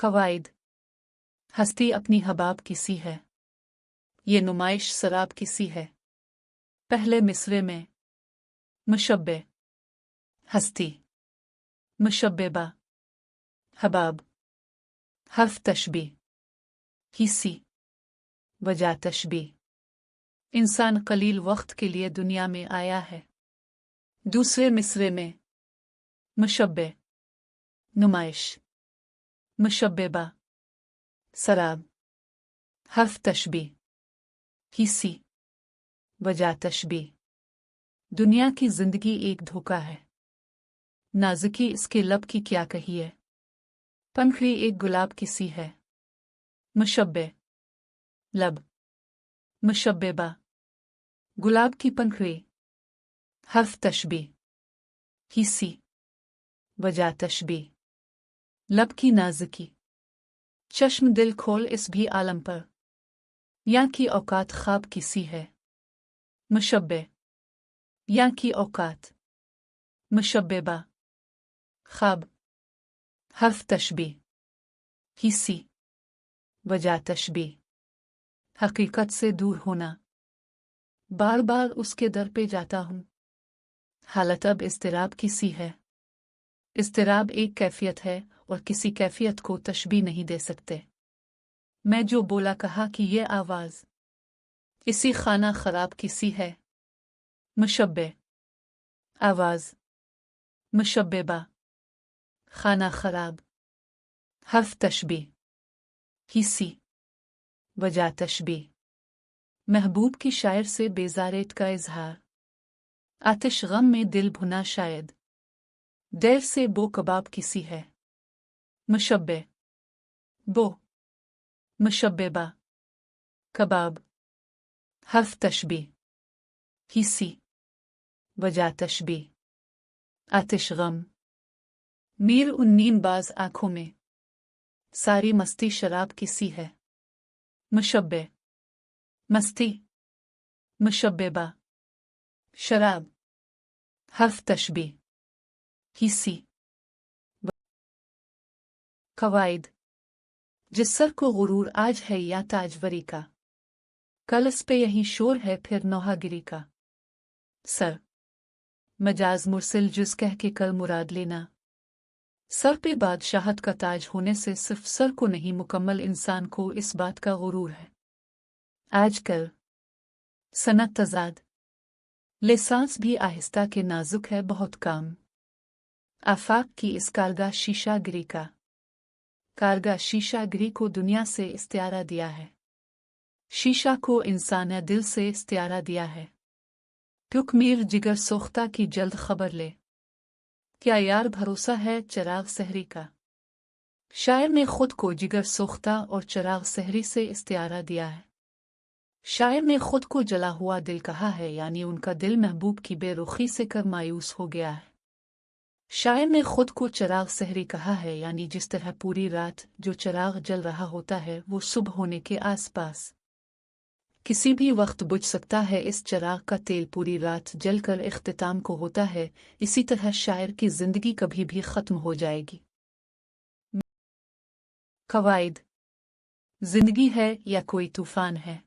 कवाइद। हस्ती अपनी हबाब की सी है, ये नुमाइश शराब की सी है। पहले मिसरे में मुशब्बे हस्ती, मुशब्बेबा हबाब, हर्फ तशबी हिस्सी, वजह तशबी। इंसान कलील वक्त के लिए दुनिया में आया है। दूसरे मिसरे में मुशब्बे नुमाइश, मुशब्बेबा शराब, हर्फ तशबी हिस्सी, वजह तशबी। दुनिया की जिंदगी एक धोखा है। नाजुकी इसके लब की क्या कहिए, पंखड़ी एक गुलाब की सी है। मुशब्बे लब, मुशब्बेबा गुलाब की पंखड़ी, हर्फ तशबी हिस्सी, वजह तशबी। लब की नाजुकी, चश्म दिल खोल इस भी आलम पर, यहाँ की औकात ख्वाब की सी है। मुशब्बे यहाँ की औकात, मुशब्बेबा ख्वाब, हर्फ तशबी हिस्सी, वजह तशबी। हकीकत से दूर होना, बार बार उसके दर पे जाता हूँ। हालत अब इस्तिराब की सी है। इस्तिराब एक कैफियत है और किसी कैफियत को तशबीह नहीं दे सकते। मैं जो बोला कहा कि ये आवाज़ इसी खाना खराब की सी है। मुशब्बे आवाज़, मुशब्बेबा खाना खराब, हर्फ तशबीह हिस्सी, वजह तशबीह। महबूब की शायर से बेजारेत का इजहार, आतिश गम में दिल भुना शायद, देर से बो कबाब की सी है। मुशब्बे बो, मुशब्बेबा कबाब, हर्फ तशबीह हिस्सी, वजह तशबीह। आतिश गम, मीर उन नीमबाज आंखों में, सारी मस्ती शराब की सी है। मुशब्बे मस्ती, मुशब्बेबा शराब, हर्फ तशबीह हिस्सी। कवाइद। जिस सर को गुरूर आज है या ताजवरी का, कल इस पे यही शोर है फिर नौहागिरी का। सर मजाज मुरसिल जुज कह के कल मुराद लेना। सर पे बादशाहत का ताज होने से सिर्फ सर को नहीं, मुकम्मल इंसान को इस बात का गुरूर है। आजकल सनत तजाद, लिसांस भी आहिस्ता के नाजुक है बहुत काम। आफाक की इस कारगा शीशागिरी का, कारगा शीशागिरी को दुनिया से इस्तियारा दिया है। शीशा को इंसान दिल से इस्तियारा दिया है। टुक मीर जिगर सोख्ता की जल्द खबर ले, क्या यार भरोसा है चिराग सहरी का। शायर ने खुद को जिगर सोख्ता और चिराग सहरी से इस्तियारा दिया है। शायर ने खुद को जला हुआ दिल कहा है, यानी उनका दिल महबूब की बेरुखी से कर मायूस हो गया है। शायर ने खुद को चिराग सहरी कहा है, यानी जिस तरह पूरी रात जो चिराग जल रहा होता है वो सुबह होने के आसपास किसी भी वक्त बुझ सकता है। इस चिराग का तेल पूरी रात जलकर इख्तिताम को होता है। इसी तरह शायर की जिंदगी कभी भी खत्म हो जाएगी। कवाइद। जिंदगी है या कोई तूफान है,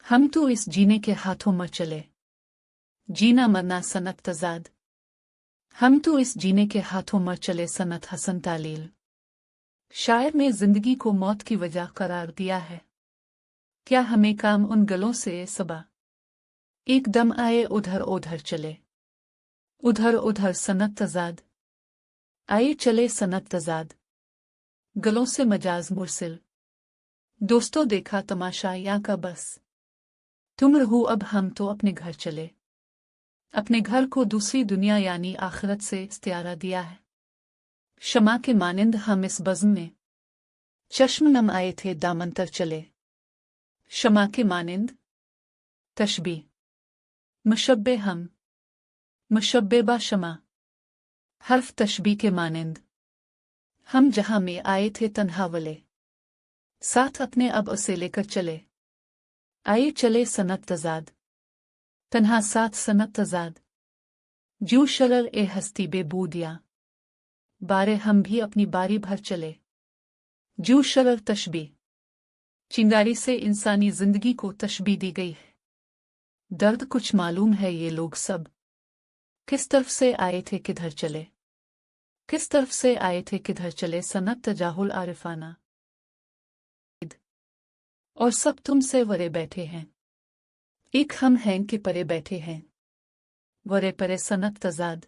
हम तो इस जीने के हाथों मर चले। जीना मरना सनत तजाद, हम तो इस जीने के हाथों मर चले। सनत हसन तालील। शायर ने जिंदगी को मौत की वजह करार दिया है। क्या हमें काम उन गलों से सबा, एकदम आए उधर उधर चले। उधर उधर सनत तजाद, आए चले सनत तजाद। गलों से मजाज मुरसिल, दोस्तों देखा तमाशा या का बस। तुम रहो अब हम तो अपने घर चले। अपने घर को दूसरी दुनिया यानी आखिरत से इस्तियारा दिया है। शमा के मानिंद हम इस बज़्म में चश्म नम आए थे दामन तर चले। शमा के मानिंद तशबीह, मुशब्बे हम, मुशब्बेबा शमा, हर्फ तशबीह के मानिंद। हम जहां में आए थे तन्हा वले, साथ अपने अब उसे लेकर चले। आए चले सनत तजाद, तन्हा साथ सनत तजाद। जू शरर ए हस्ती बेबूदिया, बारे हम भी अपनी बारी भर चले। जू शरर तशबीह। चिंगारी से इंसानी जिंदगी को तशबीह दी गई है। दर्द कुछ मालूम है ये लोग सब किस तरफ से आए थे किधर चले, किस तरफ से आए थे किधर चले। सनत तजाहुल आरिफाना। और सब तुमसे वरे बैठे हैं, एक हम हैं कि परे बैठे हैं। वरे परे सनत तजाद,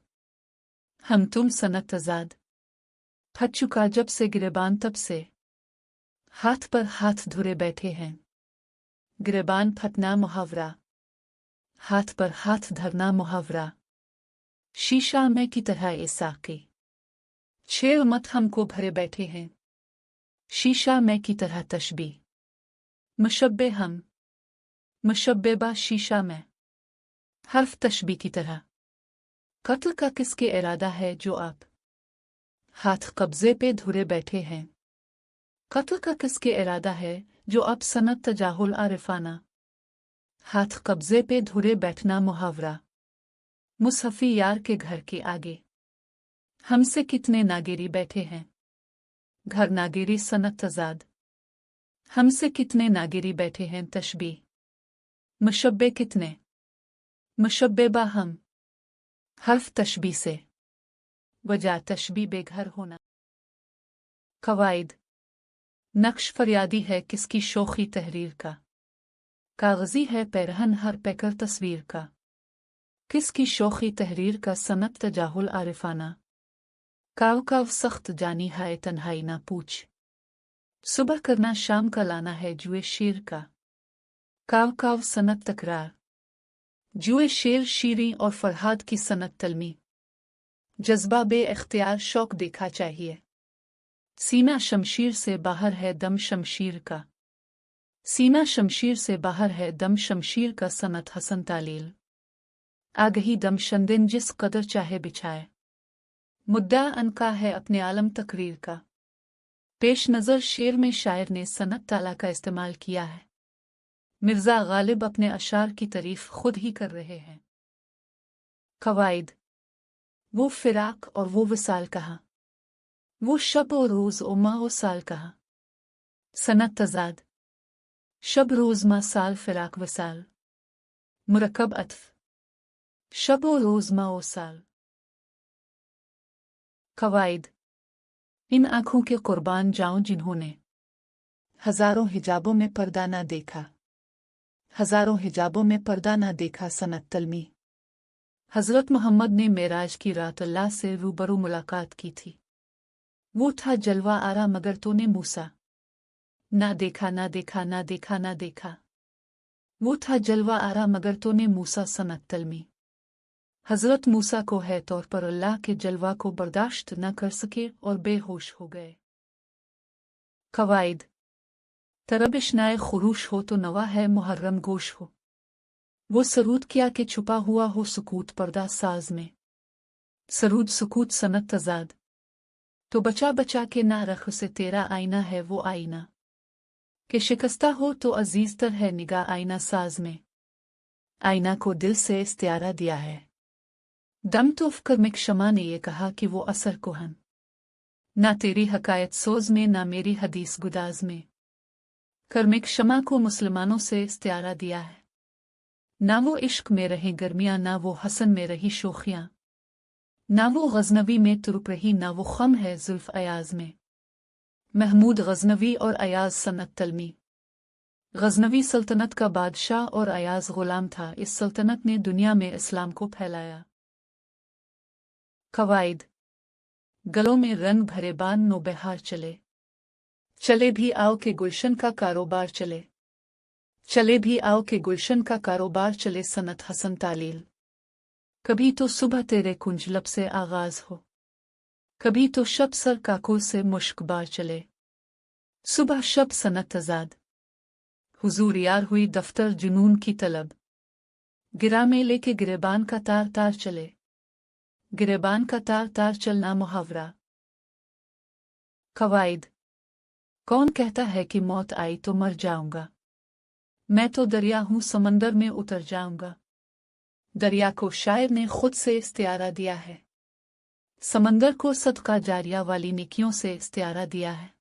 हम तुम सनत तजाद। फट चुका जब से गिरेबान तब से, हाथ पर हाथ धुरे बैठे हैं। गिरेबान फटना मुहावरा, हाथ पर हाथ धरना मुहावरा। शीशा में की तरह ए साकी, छेड़ मत हमको भरे बैठे हैं। शीशा में की तरह तशबीह। मुशब्बे हम, मुशब्बेबा शीशा में। हर्फ तशबीह की तरह। कत्ल का किसके इरादा है जो आप हाथ कब्जे पे धुरे बैठे हैं। कत्ल का किसके इरादा है जो अब सनत तजाहुल आरिफाना। हाथ कब्जे पे धुरे बैठना मुहावरा। मुसहफी यार के घर के आगे, हमसे कितने नागेरी बैठे हैं। घर नागेरी सनत तजाद, हमसे कितने नागेरी बैठे हैं। तशबीह। मुशब्बे कितने, मुशब्बेबा हम। हर्फ तशबीह से। वजह तशबीह बेघर होना। कवाइद। नक्श फरियादी है किसकी शोखी तहरीर का, कागजी है पैरहन हर पैकर तस्वीर का। किसकी शोखी तहरीर का सनत तजाहुल आरिफाना। काव काव सख्त जानी है तन्हाई ना पूछ, सुबह करना शाम का लाना है जुए शेर का। काव काव सनत तकरार, जुए शेर शीरी और फरहाद की सनत तलमी। जज्बा बे इख्तियार शौक देखा चाहिए। सीना शमशीर से बाहर है दम शमशीर का, सीना शमशीर से बाहर है दम शमशीर का। सनत हसन तालील। आगही दम शंदिन जिस कदर चाहे बिछाए, मुद्दा अनका है अपने आलम तकरीर का। पेश नज़र शेर में शायर ने सनत ताला का इस्तेमाल किया है। मिर्ज़ा गालिब अपने अशार की तारीफ खुद ही कर रहे हैं। कवाइद। वो फिराक और वो विसाल कहा, वो शब और रोज़ और माह और साल कहा। सनत तजाद। शब रोज़ माह साल फिराक विसाल। मुरक्कब अत्फ। शब और रोज़ माह और साल। कवाइद। इन आँखों के कुर्बान जाऊं जिन्होंने हजारों हिजाबों में पर्दा ना देखा, हजारों हिजाबों में पर्दा ना देखा। सनत तलमी। हज़रत मोहम्मद ने मेराज की रात अल्लाह से रूबरू मुलाकात की थी। वो था जलवा आरा मगर तूने मूसा ना देखा, ना देखा, ना देखा, ना देखा। वो था जलवा आरा मगर तूने मूसा। सनत तलमी। हज़रत मूसा को है तौर पर अल्लाह के जलवा को बर्दाश्त न कर सके और बेहोश हो गए। कवाइद। तरबिशनाए खुरूश हो तो नवा है मुहर्रम गोश हो, वो सरूद किया कि छुपा हुआ हो सुकूत पर्दा साज में। सरूद सुकूत सनत तजाद। तो बचा बचा के ना रख उसे तेरा आईना है वो आईना, कि शिकस्ता हो तो अजीज तर है निगाह आईना साज में। आईना को दिल से इस्तियारा दिया है। दम तोफ कर्मिक शमा ने ये कहा कि वो असर कोहन, ना तेरी हकायत सोज में ना मेरी हदीस गुदाज में। कर्मिक शमा को मुसलमानों से इस्तियारा दिया है। ना वो इश्क में रहे गर्मियां, ना वो हसन में रही शोखियां, ना वो गजनवी में तुरुप रही, ना वो खम है जुल्फ अयाज में। महमूद गजनवी और अयाज सनत तलमी। गजनवी सल्तनत का बादशाह और अयाज गुलाम था। इस सल्तनत ने दुनिया में इस्लाम को फैलाया। कवाइद। गलों में रंग भरे बान नो बहार चले, चले भी आओ के गुलशन का कारोबार चले, चले भी आओ के गुलशन का कारोबार चले। सनत हसन तालील। कभी तो सुबह तेरे कुंज लब से आगाज हो, कभी तो शब सर काकुल से मुश्क बार चले। सुबह शब सनत तजाद। हुजूर यार हुई दफ्तर जुनून की तलब, गिरा में लेके गिरेबान का तार तार चले। गिरेबान का तार तार चलना मुहावरा। कवाइद। कौन कहता है कि मौत आई तो मर जाऊंगा, मैं तो दरिया हूं समंदर में उतर जाऊंगा। दरिया को शायर ने खुद से इस्तियारा दिया है। समंदर को सदका जारिया वाली नेकियों से इस्तियारा दिया है।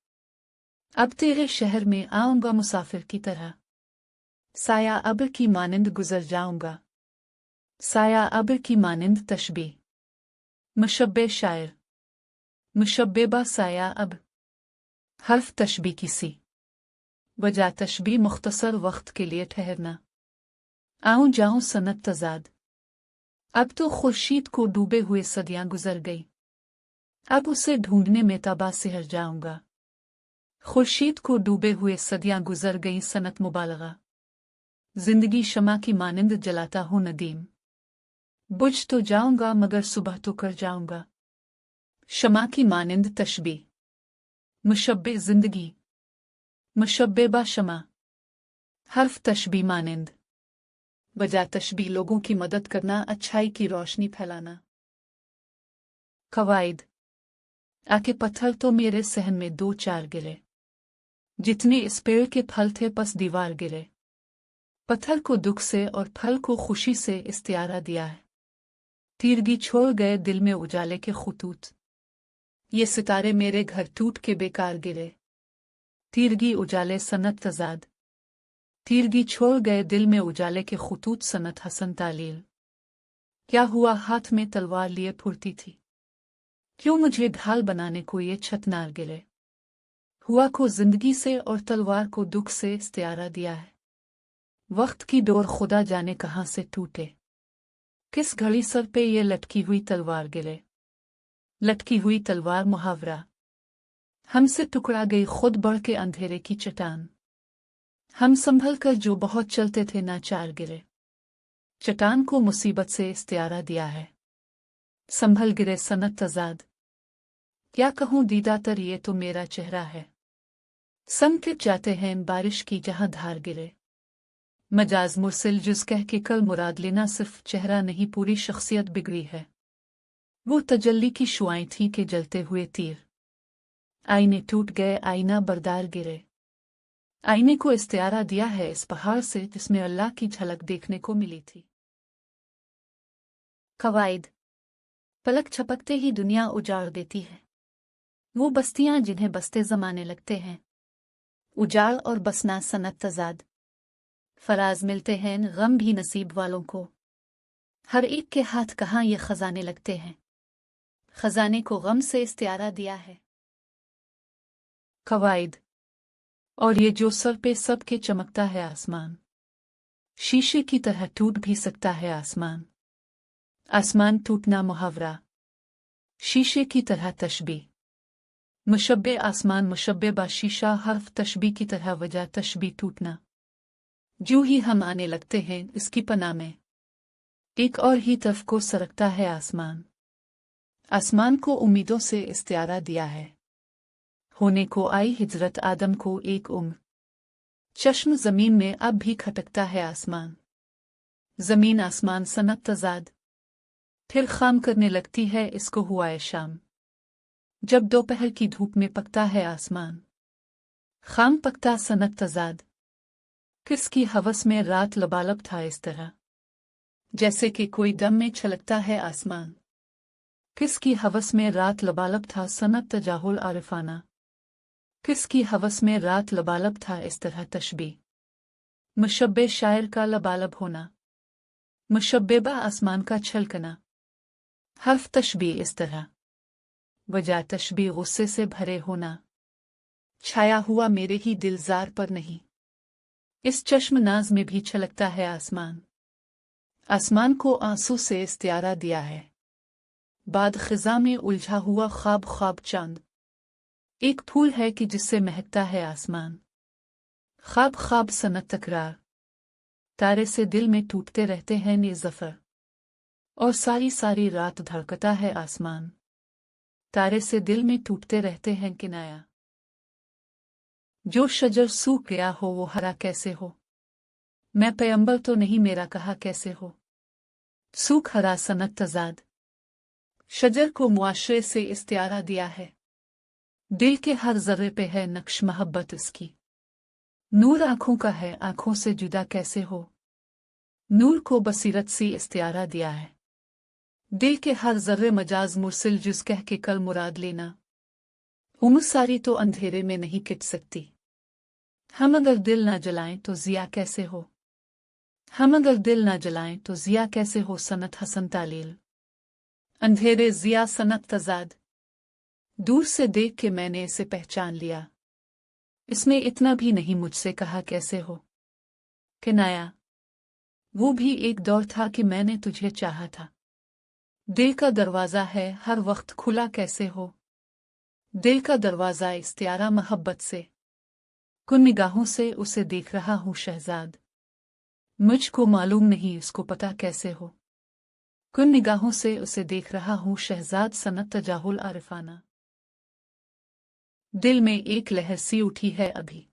अब तेरे शहर में आऊंगा मुसाफिर की तरह, साया अब्र की मानिंद गुजर जाऊंगा, साया अब्र की मानिंद तशबीह। मुशब्बे शायर। मुशब्बे बा साया अब, हर्फ तशबीह की सी, वजह तशबीह मुख्तसर वक्त के लिए ठहरना। आऊं जाऊं सनत तजाद। अब तो खुर्शीद को डूबे हुए सदियां गुजर गई, अब उसे ढूंढने में तबाह सिहर जाऊंगा। खुर्शीद को डूबे हुए सदियां गुजर गई सनत मुबालगा। जिंदगी शमा की मानिंद जलाता हूं नदीम, बुझ तो जाऊंगा मगर सुबह तो कर जाऊंगा। शमा की मानिंद तशबीह। मुशब्बे जिंदगी, मुशब्बे बा शमा, हर्फ तशबीह मानिंद, वजह तशबीह लोगों की मदद करना, अच्छाई की रोशनी फैलाना। कवाइद। आके पत्थर तो मेरे सहन में दो चार गिरे, जितने इस पेड़ के फल थे पस दीवार गिरे। पत्थर को दुख से और फल को खुशी से इस्तियारा दिया है। तीरगी छोड़ गए दिल में उजाले के खुतूत, ये सितारे मेरे घर टूट के बेकार गिरे। तीरगी उजाले सनत तजाद। तीरगी छोड़ गए दिल में उजाले के खुतूत सनत हसन तालील। क्या हुआ हाथ में तलवार लिए फुर्ती थी, क्यों मुझे ढाल बनाने को ये छतनार गिरे। हुआ को जिंदगी से और तलवार को दुख से इस्तियारा दिया है। वक्त की डोर खुदा जाने कहां से टूटे, किस घड़ी सर पे ये लटकी हुई तलवार गिरे। लटकी हुई तलवार मुहावरा। हमसे टुकड़ा गई खुद बढ़ के अंधेरे की चट्टान, हम संभल कर जो बहुत चलते थे नाचार गिरे। चट्टान को मुसीबत से इस्तियारा दिया है, संभल गिरे सनत तजाद। क्या कहूं दीदातर ये तो मेरा चेहरा है, संकट जाते हैं बारिश की जहां धार गिरे। मजाज मुरसिल जुज कह के कल मुराद लेना, सिर्फ चेहरा नहीं पूरी शख्सियत बिगड़ी है। वो तजल्ली की शुआएं थीं के जलते हुए तीर, आईने टूट गए आईना बरदार गिरे। आईने को इस्तियारा दिया है इस पहाड़ से जिसमें अल्लाह की झलक देखने को मिली थी। कवाइद। पलक छपकते ही दुनिया उजाड़ देती है, वो बस्तियां जिन्हें बसते जमाने लगते हैं। उजाड़ और बसना सनत तजाद। फराज मिलते हैं गम भी नसीब वालों को, हर एक के हाथ कहाँ ये खजाने लगते हैं। खजाने को गम से इस्तियारा दिया है। कवाइद। और ये जो सर पे सबके चमकता है आसमान, शीशे की तरह टूट भी सकता है आसमान। आसमान टूटना मुहावरा। शीशे की तरह तशबीह। मुशब्बे आसमान मुशब्बे बा शीशा, हर्फ तशबीह की तरह वजह तशबीह टूटना। जो ही हम आने लगते हैं इसकी पनाह में, एक और ही तरफ को सरकता है आसमान। आसमान को उम्मीदों से इस्तियारा दिया है। होने को आई हिजरत आदम को एक उम्र, चश्म जमीन में अब भी खटकता है आसमान। जमीन आसमान सनत तजाद। फिर खाम करने लगती है इसको हुआ है शाम, जब दोपहर की धूप में पकता है आसमान। खाम पकता सनत तजाद। किसकी हवस में रात लबालब था इस तरह, जैसे कि कोई दम में छलकता है आसमान। किसकी हवस में रात लबालब था सनत तजाहुल आरिफाना। किसकी हवस में रात लबालब था इस तरह तशबीह। मुशब्बे शायर का लबालब होना। मुशब्बेबा आसमान का छलकना। हर्फ तशबीह इस तरह। वजह तशबीह गुस्से से भरे होना। छाया हुआ मेरे ही दिलजार पर नहीं, इस चश्मनाज में भी छलकता है आसमान। आसमान को आंसू से इस्तियारा दिया है। बाद खिजा में उलझा हुआ ख्वाब ख्वाब चांद, एक फूल है कि जिससे महकता है आसमान। ख्वाब ख्वाब सनत तकरार। तारे से दिल में टूटते रहते हैं ने ज़फ़र, और सारी सारी रात धड़कता है आसमान। तारे से दिल में टूटते रहते हैं किनाया। जो शजर सूख गया हो वो हरा कैसे हो, मैं पैगंबर तो नहीं मेरा कहा कैसे हो। सूख हरा सनत तजाद। शजर को मुआशरे से इस्तियारा दिया है। दिल के हर जर्रे पे है नक्श मोहब्बत इसकी। नूर आंखों का है आंखों से जुदा कैसे हो। नूर को बसीरत सी इस्तियारा दिया है। दिल के हर जर्रे मजाज मुरसिल जुज कह के कल मुराद लेना। उम्र सारी तो अंधेरे में नहीं किट सकती। हम अगर दिल ना जलाएं तो जिया कैसे हो। हम अगर दिल ना जलाएं तो जिया कैसे हो। सनत हसन तालील। अंधेरे जिया सनत तजाद। दूर से देख के मैंने इसे पहचान लिया। इसने इतना भी नहीं मुझसे कहा कैसे हो। किनाया। वो भी एक दौर था कि मैंने तुझे चाहा था। दिल का दरवाज़ा है हर वक्त खुला कैसे हो। दिल का दरवाज़ा इस्तियारा मोहब्बत से। कुन निगाहों से उसे देख रहा हूँ शहजाद। मुझको मालूम नहीं इसको पता कैसे हो। कुन निगाहों से उसे देख रहा हूँ शहजाद। सनत तजाहुल आरिफाना। दिल में एक लहर सी उठी है अभी।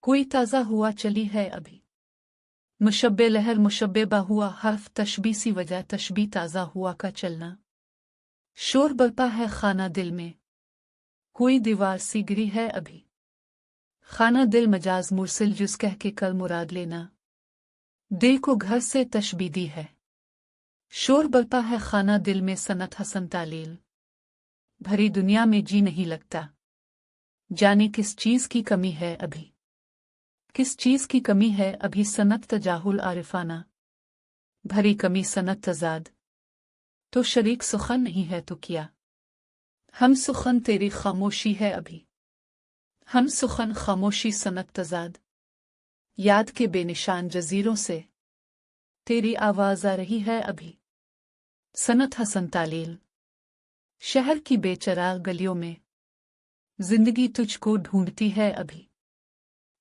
कोई ताज़ा हुआ चली है अभी। मुशब्बे लहर मुशब्बेबा हुआ हर्फ तशबी सी वजह तशबी ताज़ा हुआ का चलना। शोर बरपा है खाना दिल में। कोई दीवार सी गिरी है अभी। खाना दिल मजाज मुरसिल जुस कह के कल मुराद लेना। दिल को घर से तशबी दी है। शोर बरपा है खाना दिल में। सनत हसन तालील। भरी दुनिया में जी नहीं लगता। जाने किस चीज़ की कमी है अभी। किस चीज़ की कमी है अभी। सनत तजाहुल आरिफाना। भरी कमी सनत तजाद। तो शरीक सुखन नहीं है तो किया। हम सुखन तेरी खामोशी है अभी। हम सुखन खामोशी सनत तजाद। याद के बेनिशान जजीरों से तेरी आवाज़ आ रही है अभी। सनत हसन तालील। शहर की बेचराग गलियों में जिंदगी तुझको ढूंढती है अभी।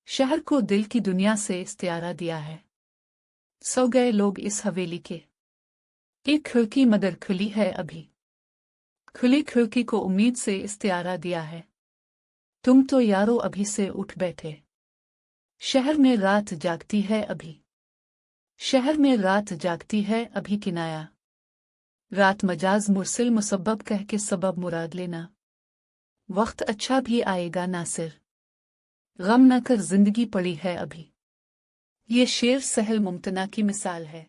शहर को दिल की दुनिया से इस्तियारा दिया है। सो गए लोग इस हवेली के। एक खिड़की मगर खुली है अभी। खुली खिड़की को उम्मीद से इस्तियारा दिया है। तुम तो यारो अभी से उठ बैठे। शहर में रात जागती है अभी। शहर में रात जागती है अभी। किनाया। रात मजाज मुरसिल मुसब्बब कह के सबब मुराद लेना। वक्त अच्छा भी आएगा नासिर। गम न कर जिंदगी पड़ी है अभी। ये शेर सहल मुमतना की मिसाल है।